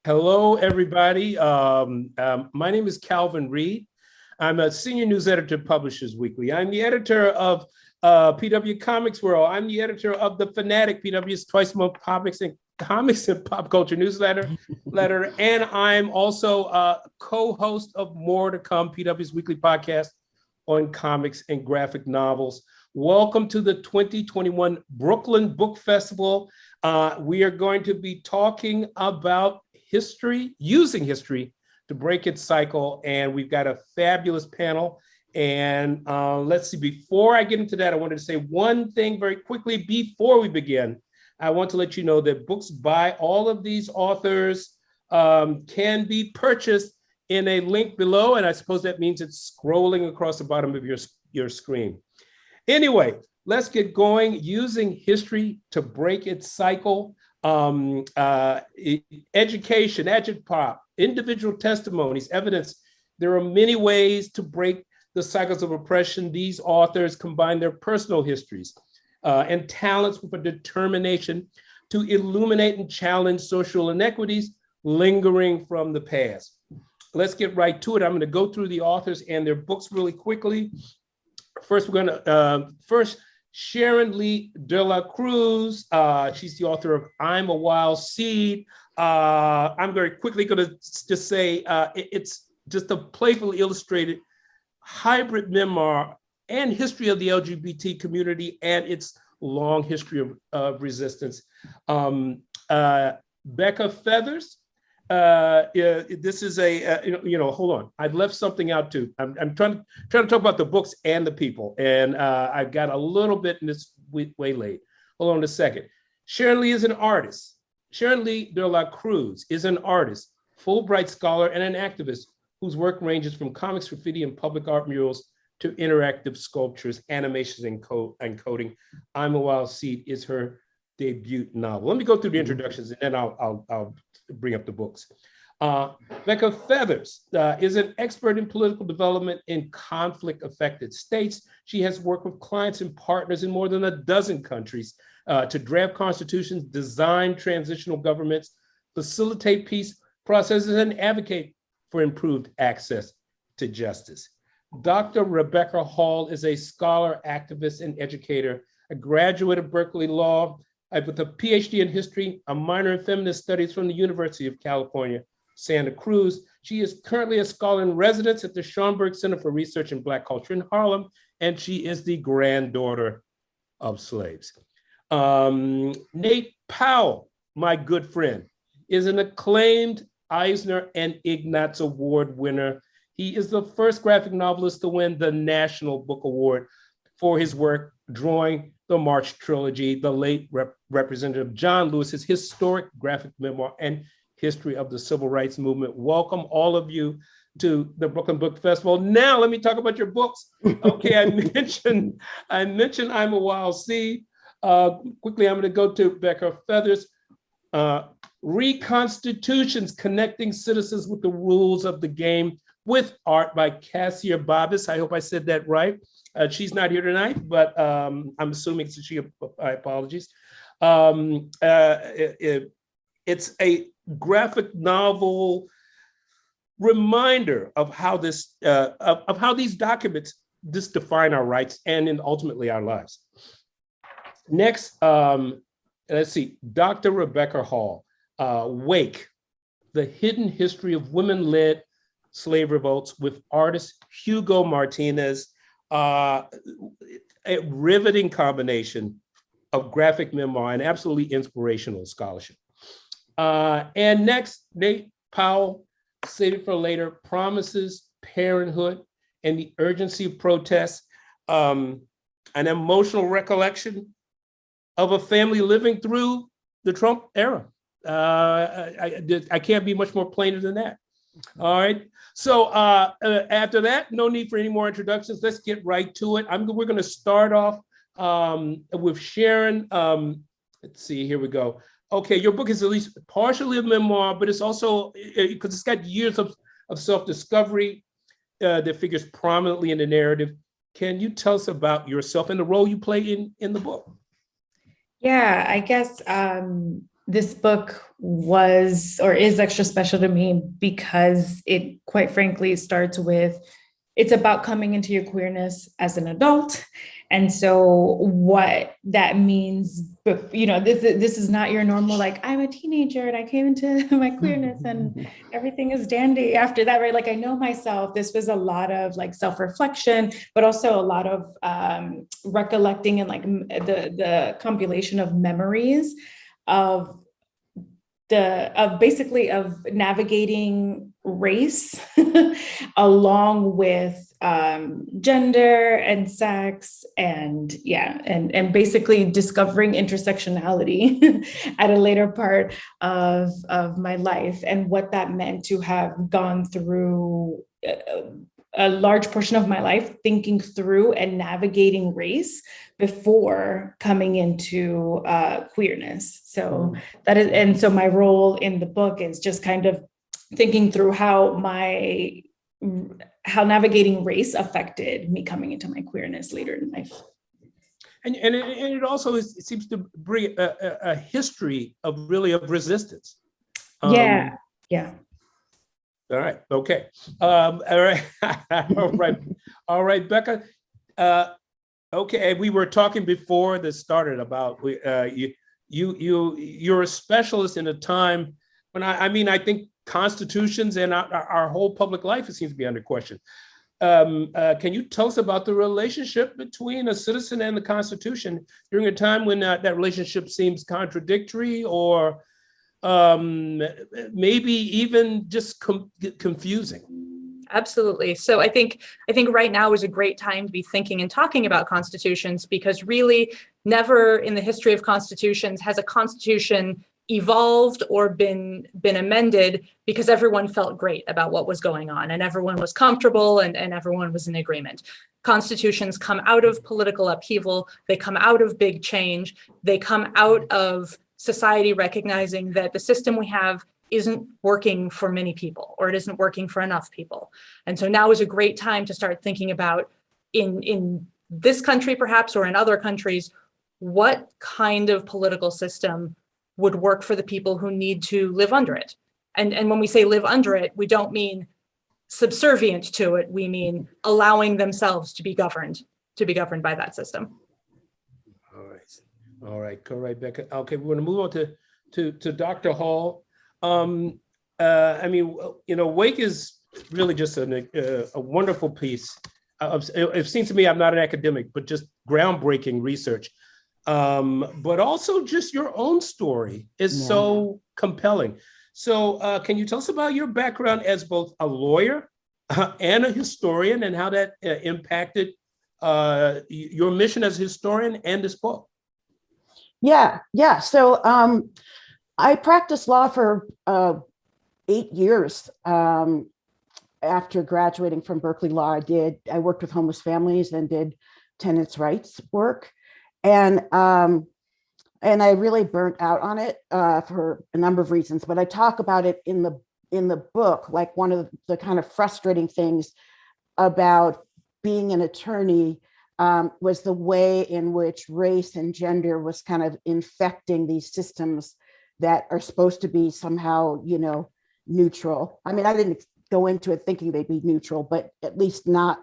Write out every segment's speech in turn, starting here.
Hello, everybody. My name is Calvin Reid. I'm a senior news editor at Publishers Weekly. I'm the editor of PW Comics World. I'm the editor of The Fanatic, PW's twice a month comics and pop culture newsletter. And I'm also a co-host of More to Come, PW's weekly podcast on comics and graphic novels. Welcome to the 2021 Brooklyn Book Festival. We are going to be talking about history, using history to break its cycle. And we've got a fabulous panel. And let's see, before I get into that, I wanted to say one thing very quickly before we begin. I want to let you know that books by all of these authors can be purchased in a link below. And I suppose that means it's scrolling across the bottom of your screen. Anyway, let's get going. Using history to break its cycle. Education, agitprop, individual testimonies, evidence. There are many ways to break the cycles of oppression. These authors combine their personal histories and talents with a determination to illuminate and challenge social inequities lingering from the past. Let's get right to it. I'm going to go through the authors and their books really quickly. First, we're going to Sharon Lee de la Cruz. She's the author of I'm a Wild Seed. I'm very quickly going to just say it's just a playfully illustrated hybrid memoir and history of the LGBT community and its long history of resistance. Beka Feathers. This is hold on. I've left something out too. I'm trying to talk about the books and the people, and I've got a little bit in this way late. Hold on a second. Sharon Lee is an artist. Sharon Lee de la Cruz is an artist, Fulbright scholar, and an activist whose work ranges from comics, graffiti, and public art murals to interactive sculptures, animations, and coding. I'm a Wild Seed is her debut novel. Let me go through the introductions and then I'll bring up the books. Becca Feathers is an expert in political development in conflict-affected states. She has worked with clients and partners in more than a dozen countries to draft constitutions, design transitional governments, facilitate peace processes, and advocate for improved access to justice. Dr. Rebecca Hall is a scholar, activist, and educator, a graduate of Berkeley Law, with a PhD in history, a minor in feminist studies from the University of California, Santa Cruz. She is currently a scholar in residence at the Schomburg Center for Research in Black Culture in Harlem, and she is the granddaughter of slaves. Nate Powell, my good friend, is an acclaimed Eisner and Ignatz Award winner. He is the first graphic novelist to win the National Book Award for his work drawing the March Trilogy, the late Representative John Lewis's historic graphic memoir and history of the civil rights movement. Welcome all of you to the Brooklyn Book Festival. Now let me talk about your books. Okay, I mentioned I'm a Wild Seed. Quickly, I'm going to go to Beka Feathers. Reconstitutions, Connecting Citizens with the Rules of the Game with Art by Cassia Bobbis. I hope I said that right. She's not here tonight, but I'm assuming it's she. Apologies. It's a graphic novel reminder of how this of how these documents just define our rights and ultimately our lives. Next, let's see, Dr. Rebecca Hall, Wake, The Hidden History of Women-Led Slave Revolts with artist Hugo Martinez. A riveting combination of graphic memoir and absolutely inspirational scholarship. And next, Nate Powell, Save It for Later, Promises, Parenthood, and the Urgency of Protest, an emotional recollection of a family living through the Trump era. I can't be much more plainer than that. All right. So after that, no need for any more introductions. Let's get right to it. We're going to start off with Sharon. Let's see. Here we go. Okay, your book is at least partially a memoir, but it's also because it's got years of self-discovery that figures prominently in the narrative. Can you tell us about yourself and the role you play in the book? Yeah, I guess this book was or is extra special to me because it, quite frankly, starts with, it's about coming into your queerness as an adult. And so what that means, you know, this is not your normal, like, I'm a teenager and I came into my queerness and everything is dandy after that, right? Like, I know myself, this was a lot of like self-reflection, but also a lot of recollecting and like the compilation of memories of basically of navigating race along with gender and sex and basically discovering intersectionality at a later part of my life and what that meant to have gone through a large portion of my life thinking through and navigating race before coming into queerness. So that is, and so my role in the book is just kind of thinking through how navigating race affected me coming into my queerness later in life. And it also it seems to bring a history of resistance. Yeah. All right. Okay. All right. All right, Becca. Okay. We were talking before this started about you're a specialist in a time when I think constitutions and our whole public life, it seems to be under question. Can you tell us about the relationship between a citizen and the Constitution during a time when that relationship seems contradictory or maybe even just confusing? Absolutely. So I think right now is a great time to be thinking and talking about constitutions, because really never in the history of constitutions has a constitution evolved or been amended because everyone felt great about what was going on and everyone was comfortable and everyone was in agreement. Constitutions come out of political upheaval. They come out of big change. They come out of society recognizing that the system we have isn't working for many people, or it isn't working for enough people. And so now is a great time to start thinking about, in this country perhaps, or in other countries, what kind of political system would work for the people who need to live under it. And when we say live under it, we don't mean subservient to it. We mean allowing themselves to be governed by that system. All right, Becca. Okay, we're going to move on to Dr. Hall. Wake is really just a wonderful piece. It seems to me, I'm not an academic, but just groundbreaking research. But also just your own story is so compelling. So can you tell us about your background as both a lawyer and a historian, and how that impacted your mission as a historian and this book? Yeah. So I practiced law for 8 years. After graduating from Berkeley Law, I worked with homeless families and did tenants' rights work. And I really burnt out on it for a number of reasons, but I talk about it in the book. Like, one of the kind of frustrating things about being an attorney was the way in which race and gender was kind of infecting these systems that are supposed to be somehow, neutral. I mean, I didn't go into it thinking they'd be neutral, but at least not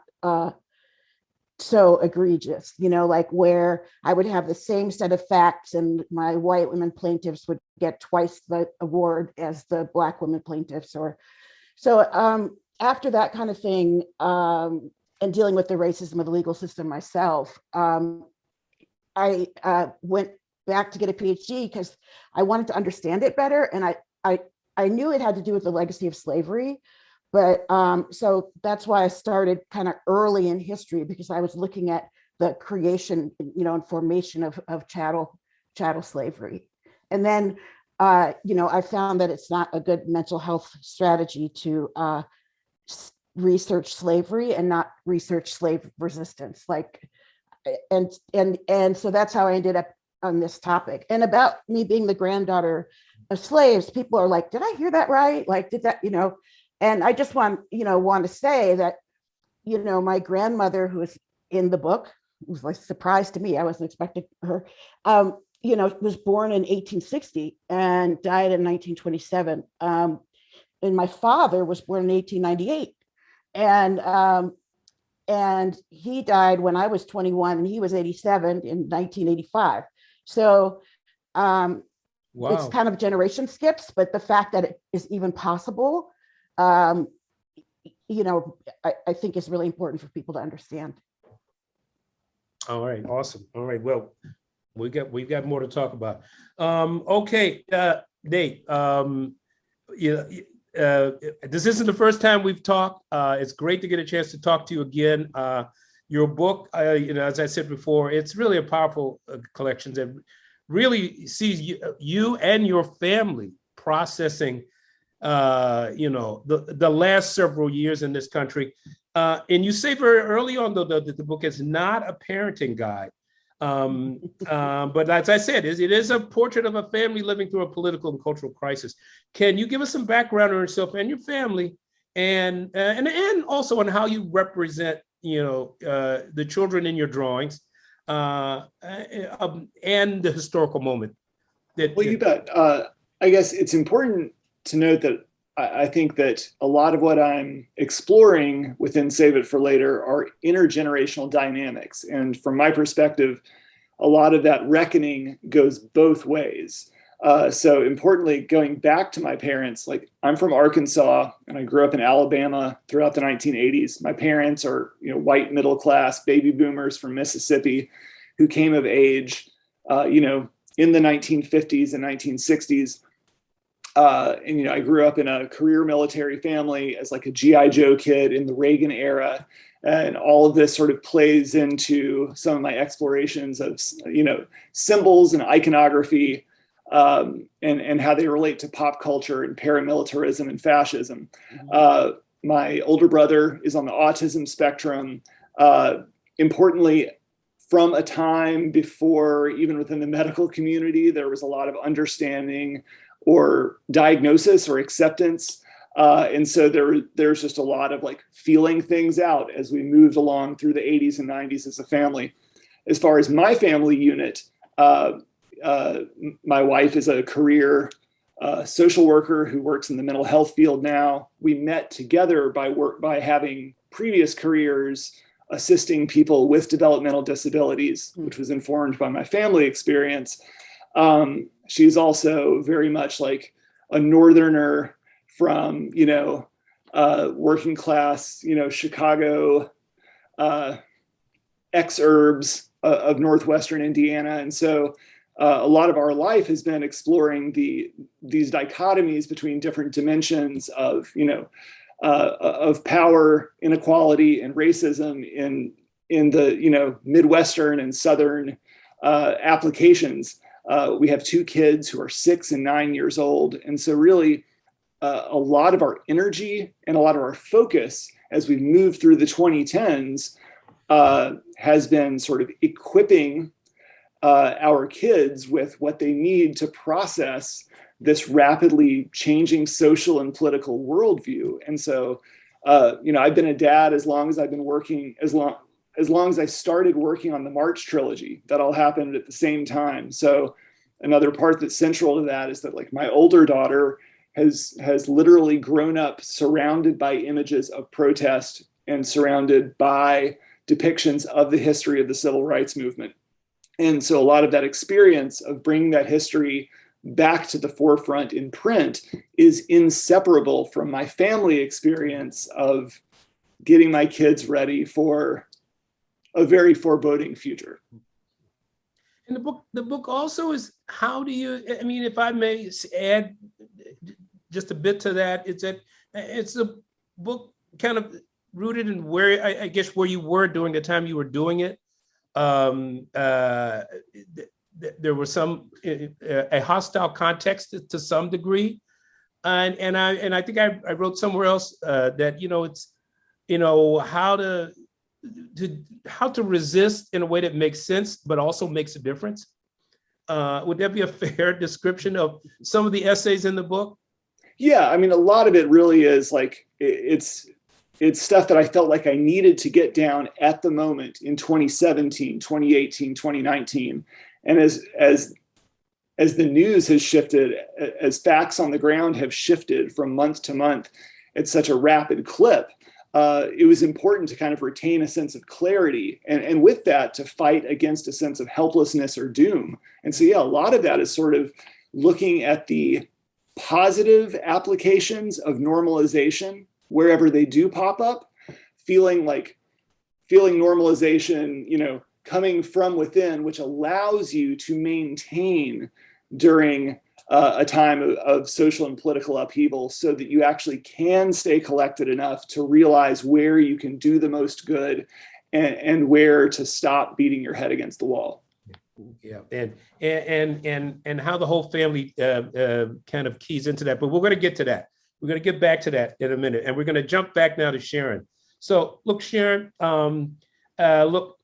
so egregious, like where I would have the same set of facts and my white women plaintiffs would get twice the award as the Black women plaintiffs. So after that kind of thing, and dealing with the racism of the legal system myself, I went back to get a PhD because I wanted to understand it better. And I knew it had to do with the legacy of slavery. But so that's why I started kind of early in history, because I was looking at the creation, and formation of chattel slavery. And then, I found that it's not a good mental health strategy to research slavery and not research slave resistance. And so that's how I ended up on this topic. And about me being the granddaughter of slaves, people are like, did I hear that right? Like, did that, And I just want to say that, my grandmother, who is in the book, was like a surprise to me. I wasn't expecting her. was born in 1860 and died in 1927. And my father was born in 1898. And he died when I was 21 and he was 87 in 1985. So it's kind of generation skips, but the fact that it is even possible, I think is really important for people to understand. All right, awesome. All right, well, we've got more to talk about. Okay, Nate, this isn't the first time we've talked. It's great to get a chance to talk to you again. Your book, as I said before, it's really a powerful collection that really sees you and your family processing, the last several years in this country. And you say very early on, though, that the book is not a parenting guide. But as I said, it is a portrait of a family living through a political and cultural crisis. Can you give us some background on yourself and your family, and also on how you represent, the children in your drawings, and the historical moment? You bet. I guess it's important to note that I think that a lot of what I'm exploring within Save It for Later are intergenerational dynamics. And from my perspective, a lot of that reckoning goes both ways. So importantly, going back to my parents, like I'm from Arkansas and I grew up in Alabama throughout the 1980s. My parents are, white middle-class baby boomers from Mississippi who came of age, in the 1950s and 1960s. And I grew up in a career military family as like a GI Joe kid in the Reagan era, and all of this sort of plays into some of my explorations of symbols and iconography, and how they relate to pop culture and paramilitarism and fascism. My older brother is on the autism spectrum. Importantly, from a time before, even within the medical community, there was a lot of understanding or diagnosis or acceptance. And so there's just a lot of like feeling things out as we moved along through the 80s and 90s as a family. As far as my family unit, my wife is a career social worker who works in the mental health field now. We met together by having previous careers assisting people with developmental disabilities, which was informed by my family experience. She's also very much like a Northerner from, working class, Chicago, exurbs of Northwestern Indiana. And so a lot of our life has been exploring these dichotomies between different dimensions of power, inequality, and racism in the Midwestern and Southern applications. We have two kids who are 6 and 9 years old. And so really a lot of our energy and a lot of our focus as we move through the 2010s has been sort of equipping our kids with what they need to process this rapidly changing social and political worldview. And so, I've been a dad as long as I've been working, as long as I started working on the March trilogy. That all happened at the same time. So another part that's central to that is that like my older daughter has literally grown up surrounded by images of protest and surrounded by depictions of the history of the civil rights movement. And so a lot of that experience of bringing that history back to the forefront in print is inseparable from my family experience of getting my kids ready for a very foreboding future. And the book also is, how do you, if I may add just a bit to that, it's a book kind of rooted in where, I guess, where you were during the time you were doing it. There was a hostile context to some degree. And I think I wrote somewhere else that, it's, how to resist in a way that makes sense, but also makes a difference. Would that be a fair description of some of the essays in the book? Yeah, a lot of it really is like, it's stuff that I felt like I needed to get down at the moment in 2017, 2018, 2019. And as as the news has shifted, as facts on the ground have shifted from month to month at such a rapid clip, it was important to kind of retain a sense of clarity, and with that, to fight against a sense of helplessness or doom. And so, yeah, a lot of that is sort of looking at the positive applications of normalization wherever they do pop up, feeling normalization, you know, coming from within, which allows you to maintain during a time of social and political upheaval, so that you actually can stay collected enough to realize where you can do the most good and where to stop beating your head against the wall. Yeah, and how the whole family kind of keys into that, but we're going to get to that. We're going to get back to that in a minute, and we're going to jump back now to Sharon. So, look, Sharon, look,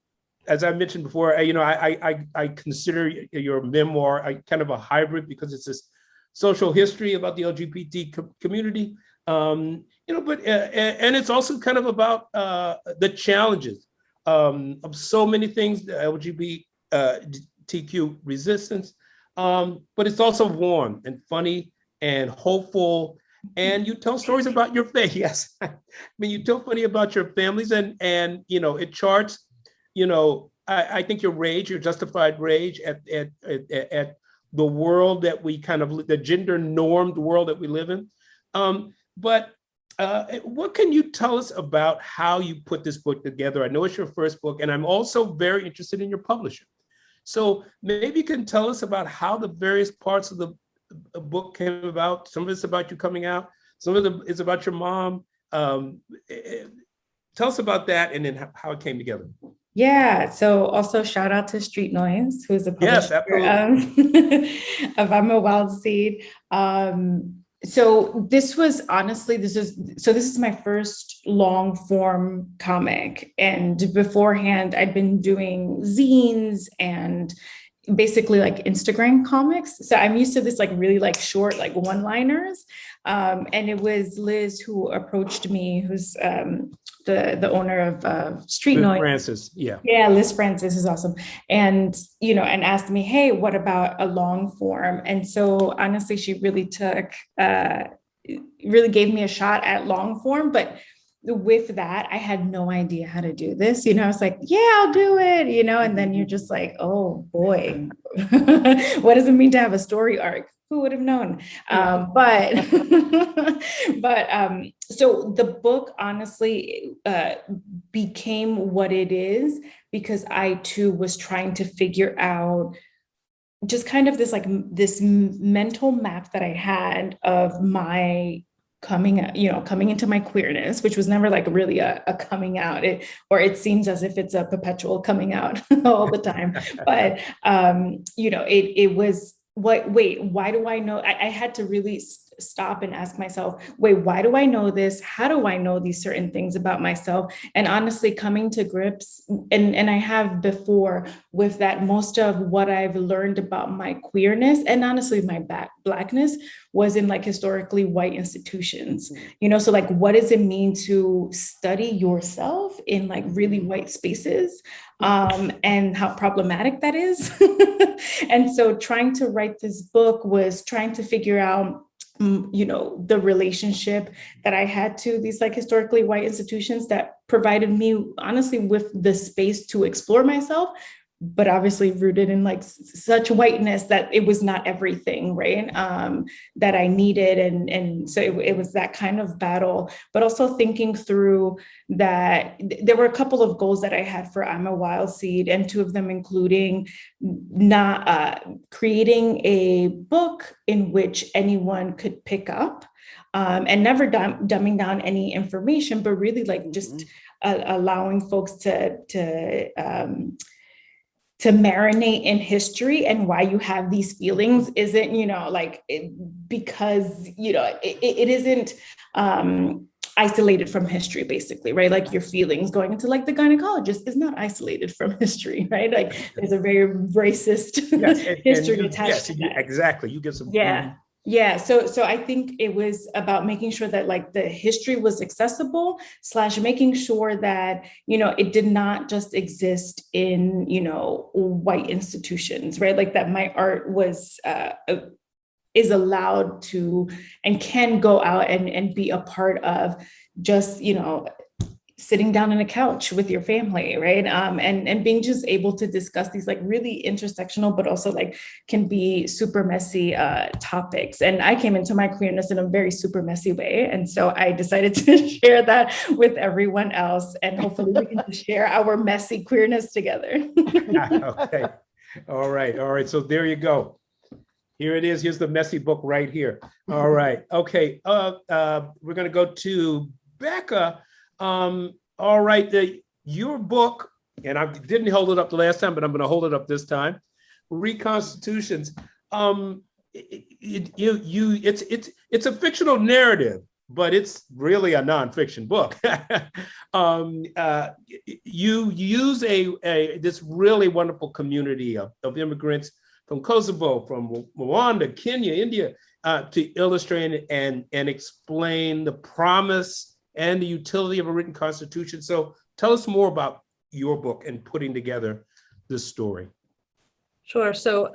as I mentioned before, you know, I consider your memoir kind of a hybrid, because it's this social history about the LGBT community, you know, but and it's also kind of about the challenges of so many things, the LGBTQ resistance, but it's also warm and funny and hopeful. And you tell stories about your faith. Yes, I mean, you tell funny about your families, and you know, it charts, you know, I think your rage, your justified rage at the world that we kind of, the gender normed world that we live in. But what can you tell us about how you put this book together? I know it's your first book, and I'm also very interested in your publisher. So maybe you can tell us about how the various parts of the book came about. Some of it's about you coming out. Some of it is about your mom. Tell us about that, and then how it came together. Yeah. So also shout out to Street Noise, who's a publisher of I'm a Wild Seed. So this was honestly, this is my first long form comic. And beforehand, I'd been doing zines and basically like Instagram comics. So I'm used to this like really like short, like one-liners. And it was Liz who approached me, who's the owner of Street Noise. Francis, yeah. Yeah, Liz Francis is awesome. And, you know, and asked me, hey, what about a long form? And so honestly, she really really gave me a shot at long form. But with that, I had no idea how to do this. You know, I was like, yeah, I'll do it, you know, and then you're just like, oh boy, what does it mean to have a story arc? Who would have known? So the book honestly became what it is because I too was trying to figure out just kind of this mental map that I had of my coming into my queerness, which was never like really a coming out, it seems as if it's a perpetual coming out all the time. But it was why do I know? I had to really stop and ask myself, why do I know this? How do I know these certain things about myself? And honestly, coming to grips, and I have before with that, most of what I've learned about my queerness and honestly my Blackness was in like historically white institutions, you know, so like, what does it mean to study yourself in like really white spaces? And how problematic that is. And so trying to write this book was trying to figure out, you know, the relationship that I had to these like historically white institutions that provided me honestly with the space to explore myself, but obviously rooted in like such whiteness that it was not everything, right? That I needed. And so it was that kind of battle, but also thinking through that there were a couple of goals that I had for I'm a Wild Seed, and two of them including not creating a book in which anyone could pick up, and never dumbing down any information, but really like just allowing folks to marinate in history and why you have these feelings isn't, you know, like because, you know, it isn't isolated from history, basically, right? Like your feelings going into like the gynecologist is not isolated from history, right? Like there's a very racist history attached to that. Exactly. You get some Yeah, so I think it was about making sure that like the history was accessible / making sure that, you know, it did not just exist in, you know, white institutions, right? Like that my art was is allowed to and can go out and be a part of just, you know, sitting down on a couch with your family, right? And being just able to discuss these like really intersectional, but also like can be super messy topics. And I came into my queerness in a very super messy way. And so I decided to share that with everyone else. And hopefully we can share our messy queerness together. Okay. All right. All right. So there you go. Here it is. Here's the messy book right here. All right. Okay. We're going to go to Becca. All right, your book, and I didn't hold it up the last time, but I'm going to hold it up this time. Reconstitutions. It's a fictional narrative, but it's really a nonfiction book. You use this really wonderful community of immigrants from Kosovo, from Rwanda, Kenya, India, to illustrate and explain the promise and the utility of a written constitution. So tell us more about your book and putting together this story. Sure. So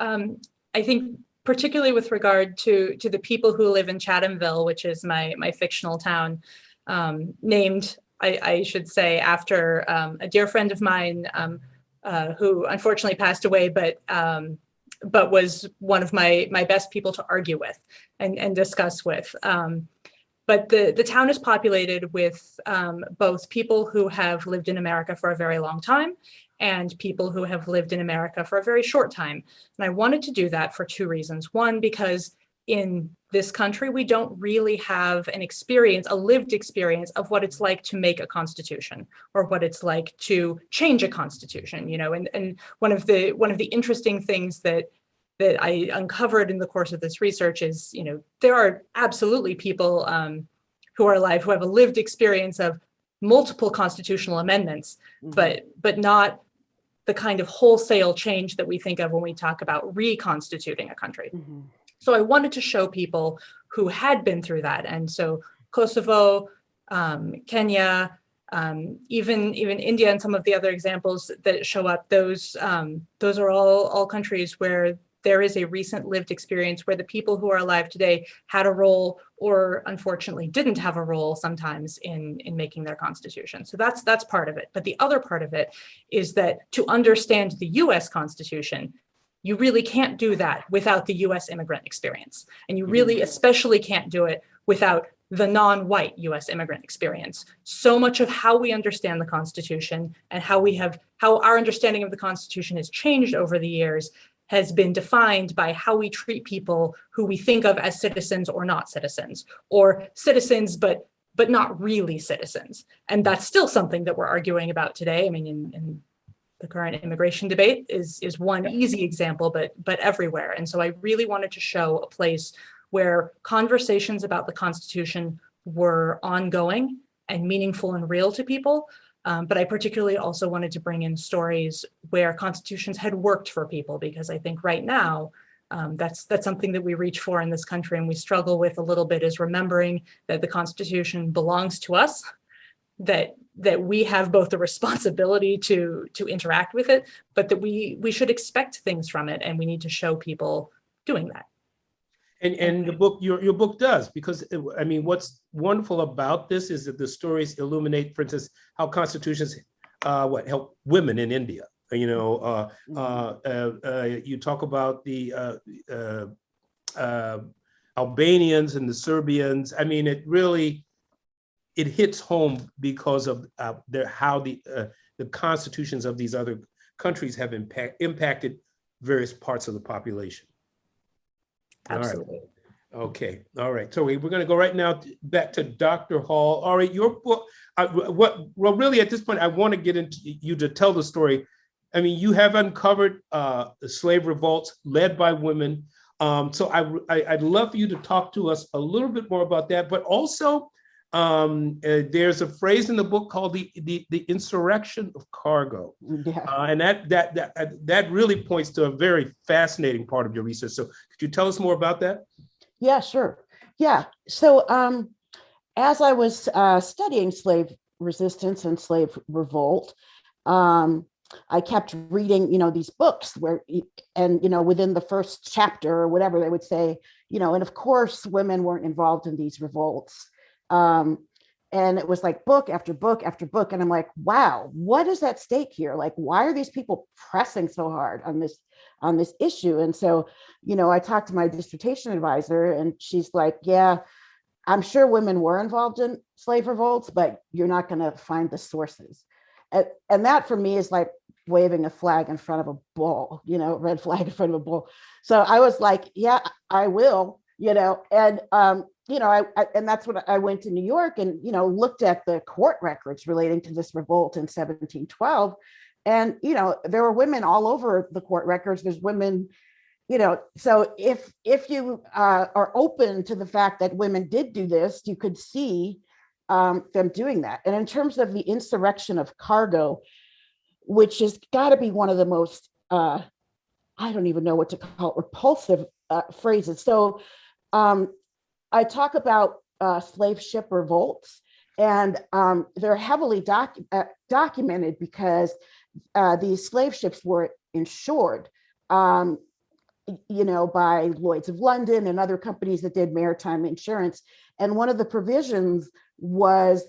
I think particularly with regard to the people who live in Chathamville, which is my fictional town, named, I should say, after a dear friend of mine who unfortunately passed away, but was one of my best people to argue with and discuss with. But the town is populated with both people who have lived in America for a very long time and people who have lived in America for a very short time. And I wanted to do that for two reasons. One, because in this country, we don't really have an experience, a lived experience of what it's like to make a constitution or what it's like to change a constitution, you know, and one of the interesting things that I uncovered in the course of this research is, you know, there are absolutely people who are alive who have a lived experience of multiple constitutional amendments, but not the kind of wholesale change that we think of when we talk about reconstituting a country. So I wanted to show people who had been through that. And so Kosovo, Kenya, even India and some of the other examples that show up, those are all countries where there is a recent lived experience where the people who are alive today had a role or unfortunately didn't have a role sometimes in making their constitution. So that's part of it. But the other part of it is that to understand the US Constitution, you really can't do that without the US immigrant experience. And you really especially can't do it without the non-white US immigrant experience. So much of how we understand the Constitution and how our understanding of the Constitution has changed over the years has been defined by how we treat people who we think of as citizens or not citizens, or citizens, but not really citizens. And that's still something that we're arguing about today. I mean, in the current immigration debate is one easy example, but everywhere. And so I really wanted to show a place where conversations about the Constitution were ongoing and meaningful and real to people. But I particularly also wanted to bring in stories where constitutions had worked for people, because I think right now that's something that we reach for in this country and we struggle with a little bit, is remembering that the Constitution belongs to us, that we have both the responsibility to interact with it, but that we should expect things from it, and we need to show people doing that. And the book, your book does, because I mean, what's wonderful about this is that the stories illuminate, for instance, how constitutions help women in India. You know, you talk about the Albanians and the Serbians. I mean, it hits home because of how the constitutions of these other countries have impacted various parts of the population. Absolutely. All right. Okay. All right. So we're going to go right now back to Dr. Hall. All right. Your book. Really, at this point, I want to get into you to tell the story. I mean, you have uncovered the slave revolts led by women. So I'd love for you to talk to us a little bit more about that. But also, there's a phrase in the book called the insurrection of cargo, and that really points to a very fascinating part of your research. So could you tell us more about that? Yeah, sure. Yeah. So as I was studying slave resistance and slave revolt, um, I kept reading, these books and, within the first chapter or whatever, they would say, and of course, women weren't involved in these revolts. And it was like book after book after book. And I'm like, wow, what is at stake here? Like, why are these people pressing so hard on this issue? And so, I talked to my dissertation advisor and she's like, yeah, I'm sure women were involved in slave revolts, but you're not going to find the sources. And that for me is like waving a flag in front of a bull, red flag in front of a bull. So I was like, yeah, I will, and, and that's what I went to New York and, looked at the court records relating to this revolt in 1712. And, there were women all over the court records. There's women, so if you are open to the fact that women did do this, you could see them doing that. And in terms of the insurrection of cargo, which has got to be one of the most, I don't even know what to call it, repulsive phrases. So I talk about slave ship revolts, and they're heavily documented because these slave ships were insured, by Lloyd's of London and other companies that did maritime insurance. And one of the provisions was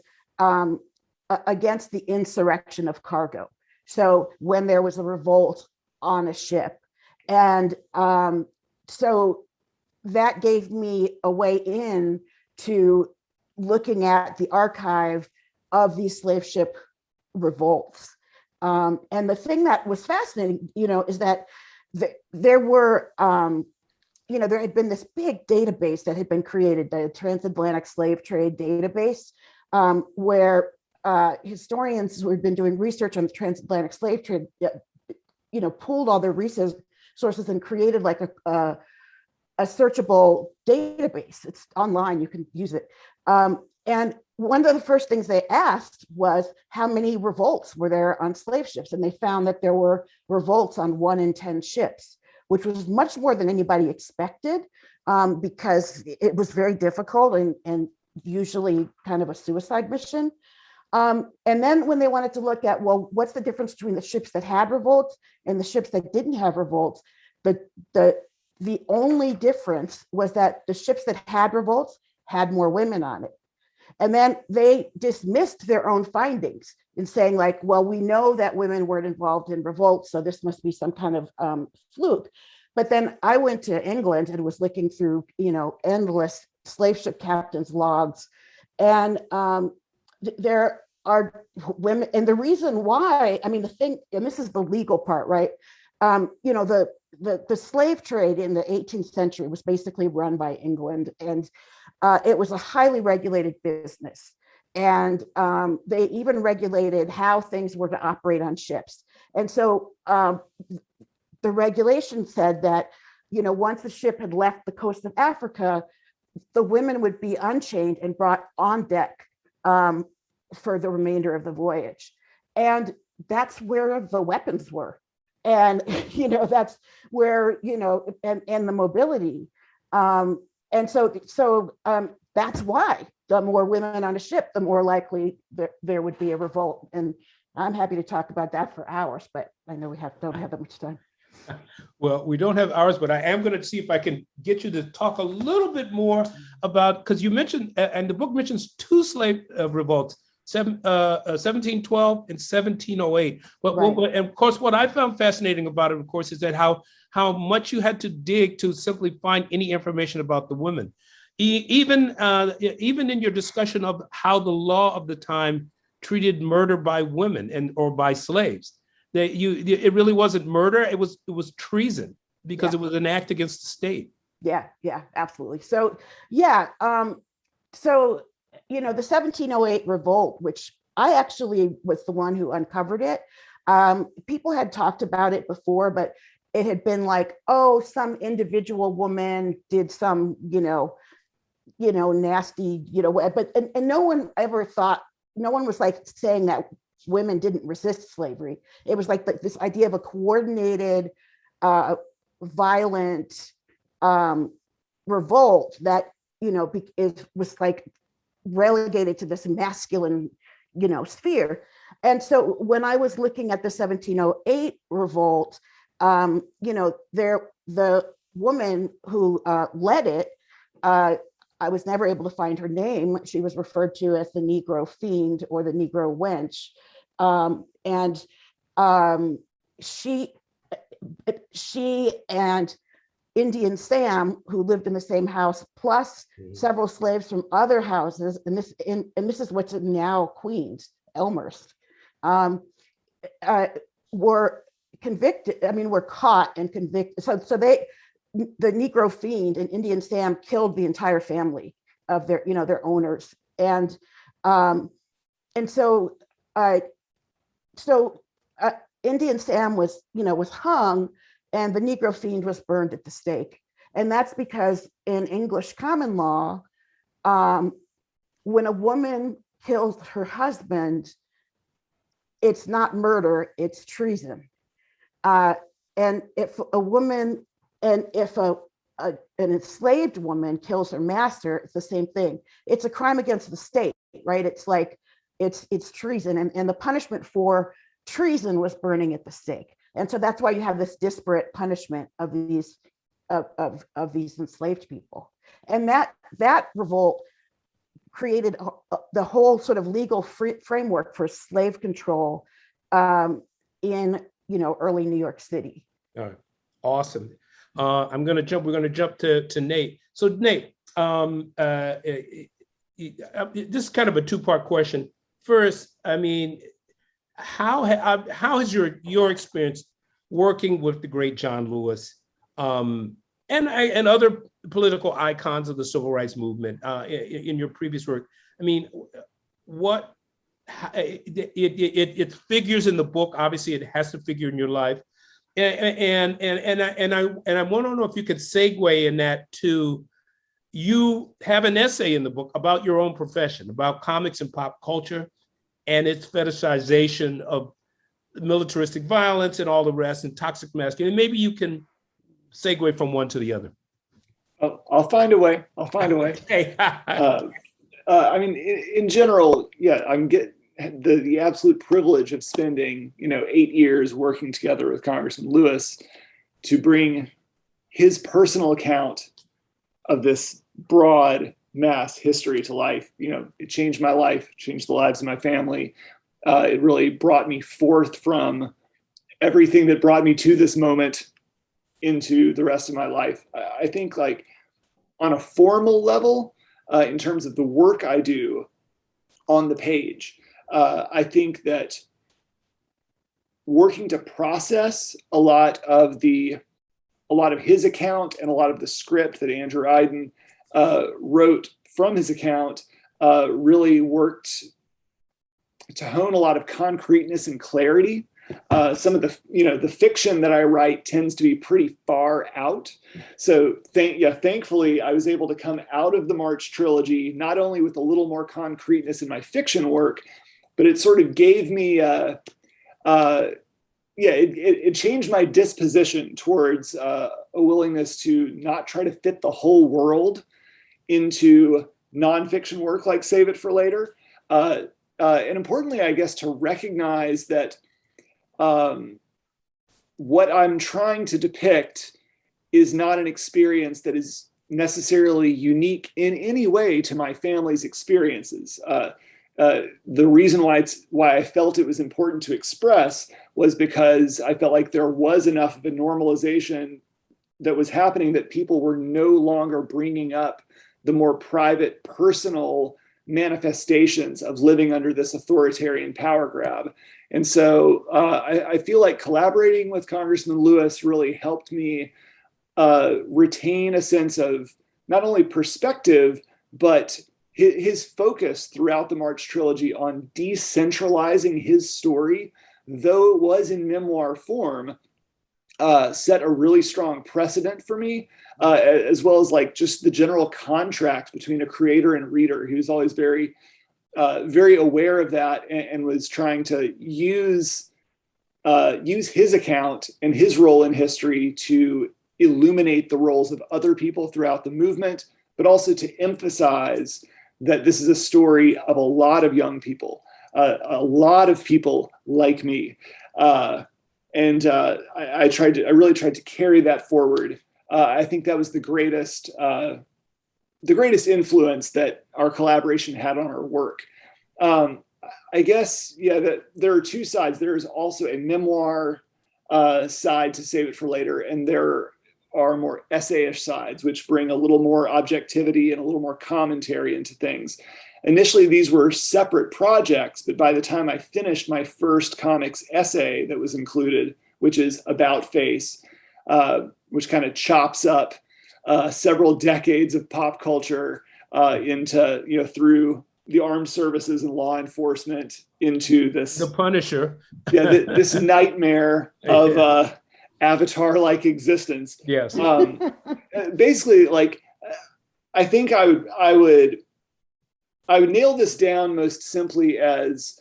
against the insurrection of cargo. So when there was a revolt on a ship, and so that gave me a way in to looking at the archive of these slave ship revolts. And the thing that was fascinating, is that there were, there had been this big database that had been created, the Transatlantic Slave Trade Database, where historians who had been doing research on the transatlantic slave trade, pooled all their resources and created like a searchable database. It's online, you can use it. And one of the first things they asked was how many revolts were there on slave ships? And they found that there were revolts on 1 in 10 ships, which was much more than anybody expected, because it was very difficult and usually kind of a suicide mission. And then when they wanted to look at, well, what's the difference between the ships that had revolts and the ships that didn't have revolts? The only difference was that the ships that had revolts had more women on it. And then they dismissed their own findings in saying like, well, we know that women weren't involved in revolts, so this must be some kind of fluke. But then I went to England and was looking through, endless slave ship captains' logs. And there are women, and the reason why, the thing, and this is the legal part, right? The slave trade in the 18th century was basically run by England, and it was a highly regulated business. And they even regulated how things were to operate on ships. And so the regulation said that, once the ship had left the coast of Africa, the women would be unchained and brought on deck for the remainder of the voyage. And that's where the weapons were. And, that's where, and the mobility. And so that's why the more women on a ship, the more likely there would be a revolt. And I'm happy to talk about that for hours, but I know we don't have that much time. Well, we don't have hours, but I am going to see if I can get you to talk a little bit more about, because you mentioned, and the book mentions 2 slave revolts, 1712 and 1708. But right. And of course, what I found fascinating about it, of course, is that how much you had to dig to simply find any information about the women. Even in your discussion of how the law of the time treated murder by women or by slaves, that it really wasn't murder; it was treason, because it was an act against the state. Yeah, absolutely. So so the 1708 revolt, which I actually was the one who uncovered it. People had talked about it before, but it had been like, oh, some individual woman did some, nasty, but and no one ever thought, no one was like saying that women didn't resist slavery. It was like this idea of a coordinated, violent revolt that, was like relegated to this masculine, sphere. And so when I was looking at the 1708 revolt, the woman who led it, I was never able to find her name. She was referred to as the Negro Fiend or the Negro Wench. She and Indian Sam, who lived in the same house, plus several slaves from other houses, and this is what's now Queens, Elmhurst, were convicted. Were caught and convicted. So the Negro Fiend and Indian Sam killed the entire family of their owners, and so Indian Sam was hung, and the Negro Fiend was burned at the stake. And that's because in English common law, when a woman kills her husband, it's not murder, it's treason. And if an enslaved woman kills her master, it's the same thing. It's a crime against the state, right? It's like, it's treason. And the punishment for treason was burning at the stake. And so that's why you have this disparate punishment of these enslaved people. And that revolt created the whole sort of legal framework for slave control in early New York City. All right. Awesome. We're going to jump to Nate. So Nate, this is kind of a two-part question. First, how has your experience working with the great John Lewis and other political icons of the civil rights movement in your previous work? It figures in the book. Obviously, it has to figure in your life. And I want to know if you could segue in that to, you have an essay in the book about your own profession, about comics and pop culture and its fetishization of militaristic violence and all the rest, and toxic masculinity. Maybe you can segue from one to the other. I'll find a way. Okay. In general, yeah, I'm getting the absolute privilege of spending 8 years working together with Congressman Lewis to bring his personal account of this broad mass history to life. It changed my life, changed the lives of my family. It really brought me forth from everything that brought me to this moment into the rest of my life. I think, like, on a formal level, in terms of the work I do on the page, I think that working to process a lot of his account and a lot of the script that Andrew Iden wrote from his account really worked to hone a lot of concreteness and clarity. Some of the fiction that I write tends to be pretty far out. So thankfully, I was able to come out of the March trilogy not only with a little more concreteness in my fiction work, but it sort of gave me it changed my disposition towards a willingness to not try to fit the whole world into nonfiction work like Save It for Later. And importantly, I guess, to recognize that what I'm trying to depict is not an experience that is necessarily unique in any way to my family's experiences. The reason why I felt it was important to express was because I felt like there was enough of a normalization that was happening that people were no longer bringing up the more private, personal manifestations of living under this authoritarian power grab. And so I feel like collaborating with Congressman Lewis really helped me retain a sense of not only perspective, but his focus throughout the March trilogy on decentralizing his story, though it was in memoir form, set a really strong precedent for me, as well as like just the general contract between a creator and reader. He was always very aware of that and was trying to use his account and his role in history to illuminate the roles of other people throughout the movement, but also to emphasize that this is a story of a lot of young people, a lot of people like me. I really tried to carry that forward. I think that was the greatest influence that our collaboration had on our work. I guess, yeah, that there are two sides. There is also a memoir side to Save It for Later, and there are more essayish sides, which bring a little more objectivity and a little more commentary into things. Initially, these were separate projects, but by the time I finished my first comics essay that was included, which is About Face, which kind of chops up several decades of pop culture into, through the armed services and law enforcement into this. The Punisher. Yeah, this nightmare of Avatar-like existence. Yes. Basically, like, I think I would nail this down most simply as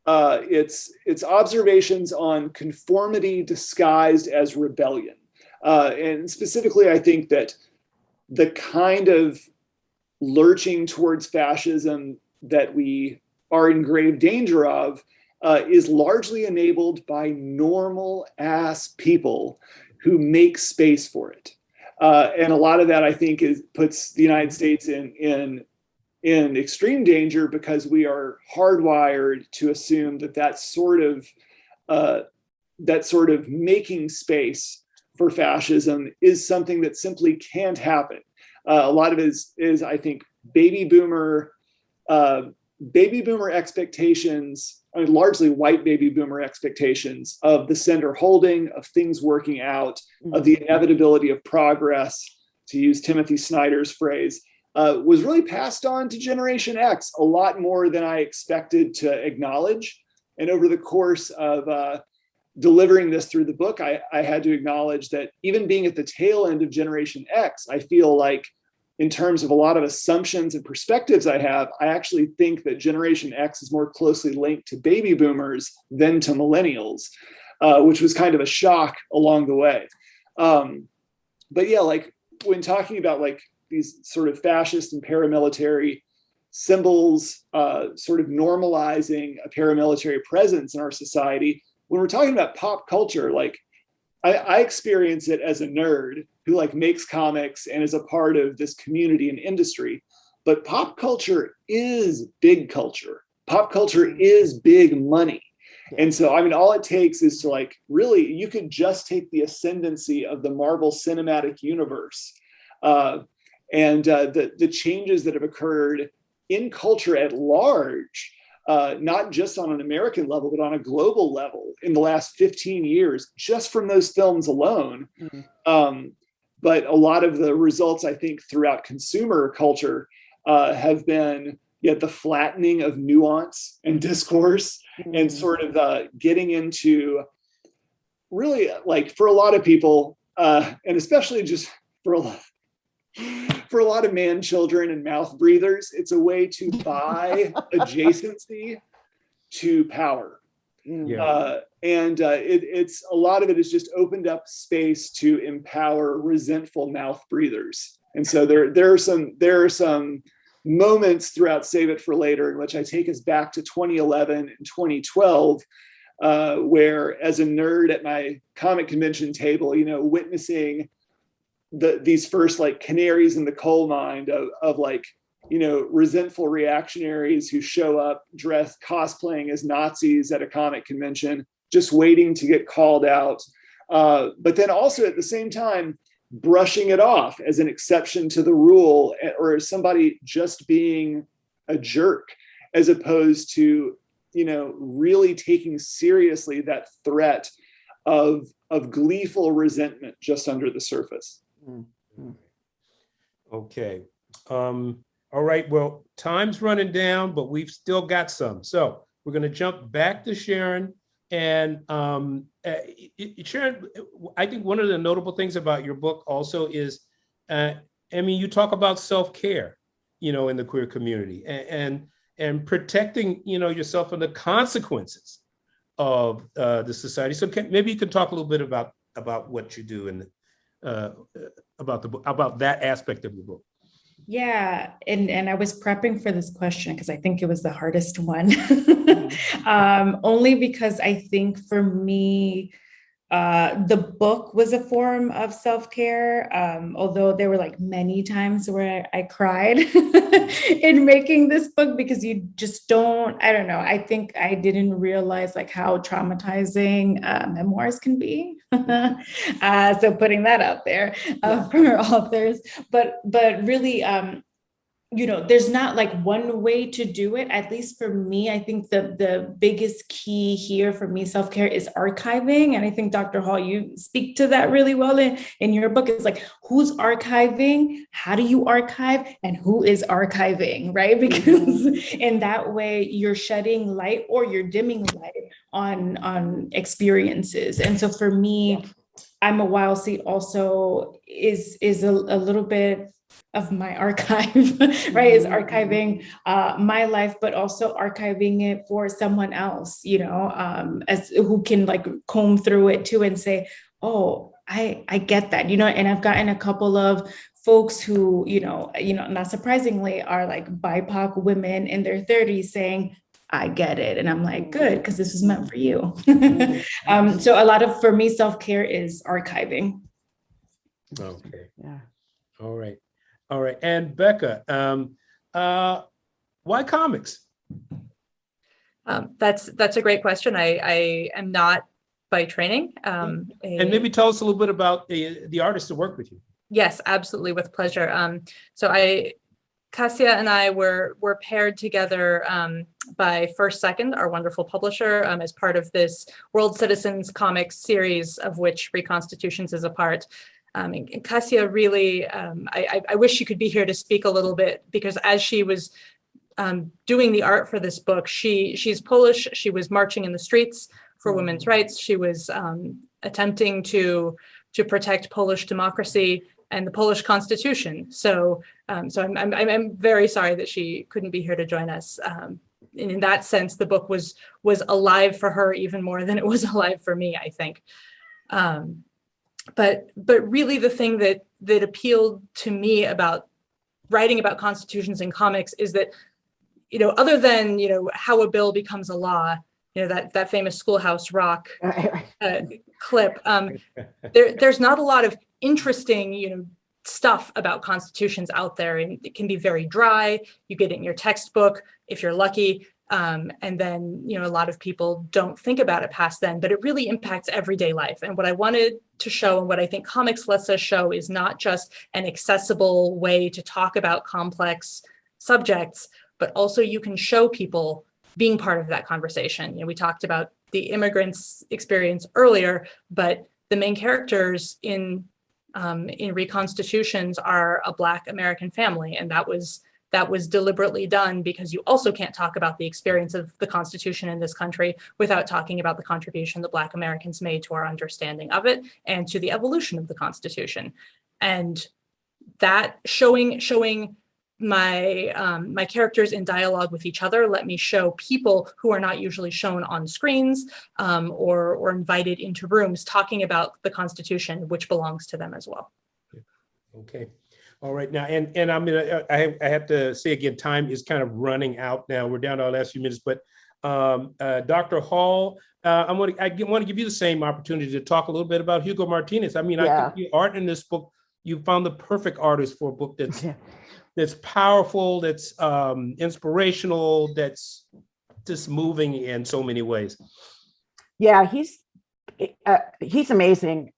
it's observations on conformity disguised as rebellion. And specifically, I think that the kind of lurching towards fascism that we are in grave danger of is largely enabled by normal ass people who make space for it. And a lot of that, I think, puts the United States in extreme danger because we are hardwired to assume that sort of making space for fascism is something that simply can't happen. A lot of it is I think, baby boomer expectations, I mean, largely white baby boomer expectations of the center holding, of things working out, of the inevitability of progress, to use Timothy Snyder's phrase, was really passed on to Generation X a lot more than I expected to acknowledge. And over the course of delivering this through the book, I had to acknowledge that even being at the tail end of Generation X, I feel like in terms of a lot of assumptions and perspectives I have, I actually think that Generation X is more closely linked to baby boomers than to millennials, which was kind of a shock along the way. But yeah, like when talking about like these sort of fascist and paramilitary symbols, sort of normalizing a paramilitary presence in our society, when we're talking about pop culture, like I experience it as a nerd who like makes comics and is a part of this community and industry. But pop culture is big culture. Pop culture is big money. And so, I mean, all it takes is to like, really, you could just take the ascendancy of the Marvel Cinematic Universe and the changes that have occurred in culture at large, not just on an American level, but on a global level in the last 15 years, just from those films alone. But a lot of the results, I think, throughout consumer culture have been the flattening of nuance and discourse and sort of getting into really, like, for a lot of people, and especially just for a lot of man children and mouth breathers, it's a way to buy adjacency to power. It's a lot of it has just opened up space to empower resentful mouth breathers. And so there are some moments throughout Save It for Later in which I take us back to 2011 and 2012, where as a nerd at my comic convention table, witnessing these first like canaries in the coal mine of like, resentful reactionaries who show up dressed, cosplaying as Nazis at a comic convention, just waiting to get called out. But then also at the same time, brushing it off as an exception to the rule or as somebody just being a jerk, as opposed to, really taking seriously that threat of gleeful resentment just under the surface. Okay. All right. Well, time's running down, but we've still got some. So we're going to jump back to Sharon. And Sharon, I think one of the notable things about your book also is, you talk about self-care, in the queer community and protecting, yourself from the consequences of the society. So maybe you could talk a little bit about what you do about that aspect of your book? Yeah, and I was prepping for this question because I think it was the hardest one. Only because I think for me, the book was a form of self-care, although there were like many times where I cried in making this book because you just don't, I don't know. I think I didn't realize like how traumatizing memoirs can be. So putting that out there for authors, but really, there's not like one way to do it. At least for me, I think the biggest key here for me, self-care, is archiving. And I think Dr. Hall, you speak to that really well in your book. It's like, who's archiving? How do you archive? And who is archiving, right? Because in that way, you're shedding light or you're dimming light on experiences. And so for me, I'm a Wild Seed also is a little bit of my archive, right? Is archiving my life, but also archiving it for someone else, as who can like comb through it too and say, oh, I get that, and I've gotten a couple of folks who, not surprisingly are like BIPOC women in their 30s saying, I get it. And I'm like, good, because this was meant for you. So a lot of, for me, self-care is archiving. Okay. Yeah. All right. All right. And Becca, why comics? That's a great question. I am not by training. And maybe tell us a little bit about the artists that work with you. Yes, absolutely, with pleasure. Cassia and I were paired together by First Second, our wonderful publisher, as part of this World Citizens Comics series, of which Reconstitutions is a part. And Cassia really, I wish she could be here to speak a little bit, because as she was doing the art for this book, she's Polish. She was marching in the streets for women's rights. She was attempting to protect Polish democracy and the Polish Constitution. So I'm very sorry that she couldn't be here to join us. And in that sense, the book was alive for her even more than it was alive for me, I think. But really, the thing that appealed to me about writing about constitutions in comics is that, other than how a bill becomes a law, that famous Schoolhouse Rock clip, there's not a lot of interesting, stuff about constitutions out there, and it can be very dry. You get it in your textbook if you're lucky, and then a lot of people don't think about it past then. But it really impacts everyday life. And what I wanted to show, and what I think comics lets us show, is not just an accessible way to talk about complex subjects, but also you can show people being part of that conversation. We talked about the immigrants' experience earlier, but the main characters in Reconstitutions are a Black American family, and that was deliberately done because you also can't talk about the experience of the Constitution in this country without talking about the contribution that Black Americans made to our understanding of it and to the evolution of the Constitution. And that showing my characters in dialogue with each other let me show people who are not usually shown on screens or invited into rooms talking about the Constitution, which belongs to them as well. Okay. All right. Now, and I have to say again, time is kind of running out now. We're down to our last few minutes, but Dr. Hall, I want to give you the same opportunity to talk a little bit about Hugo Martinez. I think the art in this book, you found the perfect artist for a book that's powerful, that's inspirational, that's just moving in so many ways. Yeah, he's amazing.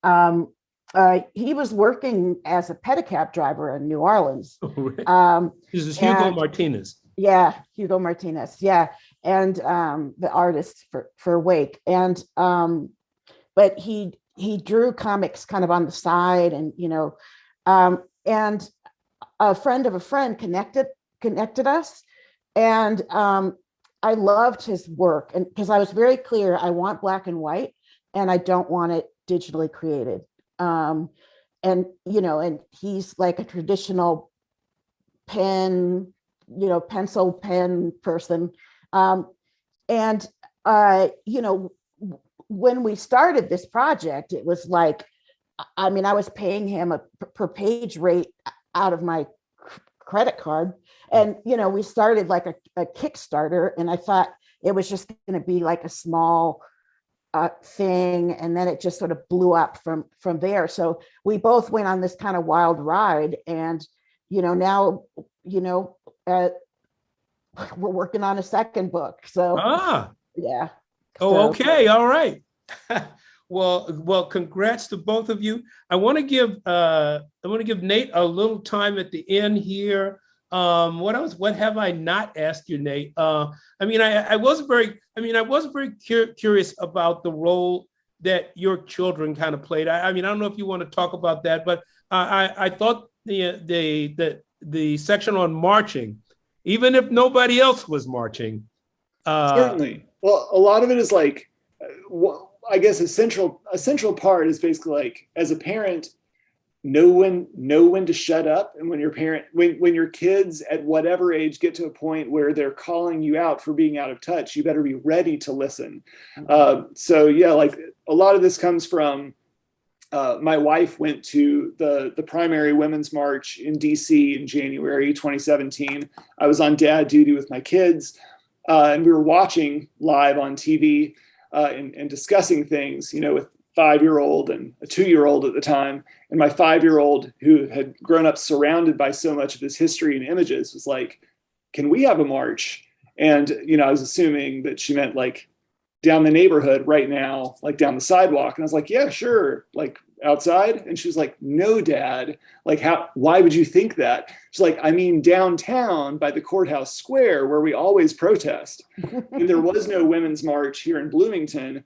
He was working as a pedicab driver in New Orleans. This is Hugo Martinez. Yeah, Hugo Martinez. Yeah, and the artist for Wake. And but he drew comics kind of on the side, and and a friend of a friend connected us, and I loved his work, and because I was very clear, I want black and white, and I don't want it digitally created. And and he's like a traditional pencil pen person. When we started this project, it was like I mean, I was paying him a per page rate out of my credit card. And, you know, we started like a Kickstarter, and I thought it was just going to be like a small thing. And then it just sort of blew up from there. So we both went on this kind of wild ride. And, you know, now, you know, we're working on a second book. So, yeah. Oh, okay. All right. Well, congrats to both of you. I want to give Nate a little time at the end here. What have I not asked you, Nate? I mean, I wasn't very curious about the role that your children kind of played. I mean, I don't know if you want to talk about that, but I thought the section on marching, even if nobody else was marching. Certainly. Well, a lot of it is like, I guess a central part is basically like, as a parent, know when to shut up. And when your kids at whatever age get to a point where they're calling you out for being out of touch, you better be ready to listen. So yeah, like a lot of this comes from, my wife went to the primary women's march in DC in January 2017. I was on dad duty with my kids, and we were watching live on TV and discussing things, you know, with 5-year-old and a 2-year-old at the time. And my 5-year-old, who had grown up surrounded by so much of this history and images, was like, can we have a march? And, you know, I was assuming that she meant like down the neighborhood right now, like down the sidewalk. And I was like, yeah, sure. Like outside. And she was like, no, Dad, like why would you think that? She's like, I mean, downtown by the courthouse square where we always protest. And there was no women's march here in Bloomington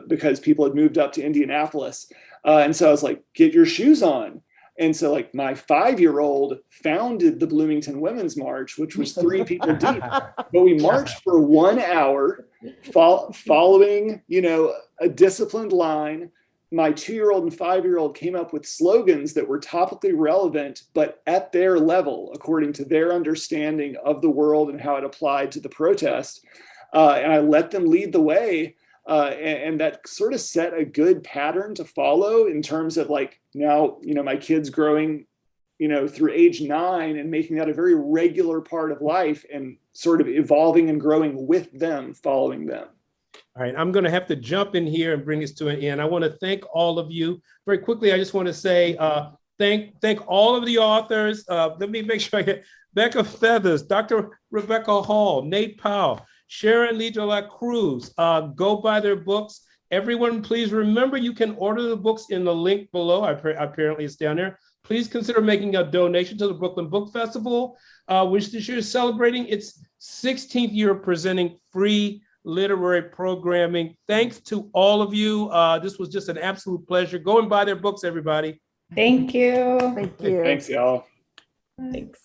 because people had moved up to Indianapolis. And so I was like, get your shoes on. And so like my 5-year-old founded the Bloomington Women's March, which was 3 people deep, but we marched for 1 hour following, you know, a disciplined line. My 2-year-old and 5-year-old came up with slogans that were topically relevant, but at their level, according to their understanding of the world and how it applied to the protest. And I let them lead the way. And that sort of set a good pattern to follow in terms of like, now, you know, my kids growing, you know, through age 9 and making that a very regular part of life and sort of evolving and growing with them, following them. All right, I'm going to have to jump in here and bring this to an end. I want to thank all of you. Very quickly, I just want to say thank all of the authors. Let me make sure I get Becca Feathers, Dr. Rebecca Hall, Nate Powell, Sharon Lee de la Cruz. Go buy their books. Everyone, please remember you can order the books in the link below. Apparently it's down there. Please consider making a donation to the Brooklyn Book Festival, which this year is celebrating its 16th year of presenting free literary programming. Thanks to all of you. This was just an absolute pleasure. Go and buy their books, everybody. Thank you. Thank you. Thanks, y'all. Thanks.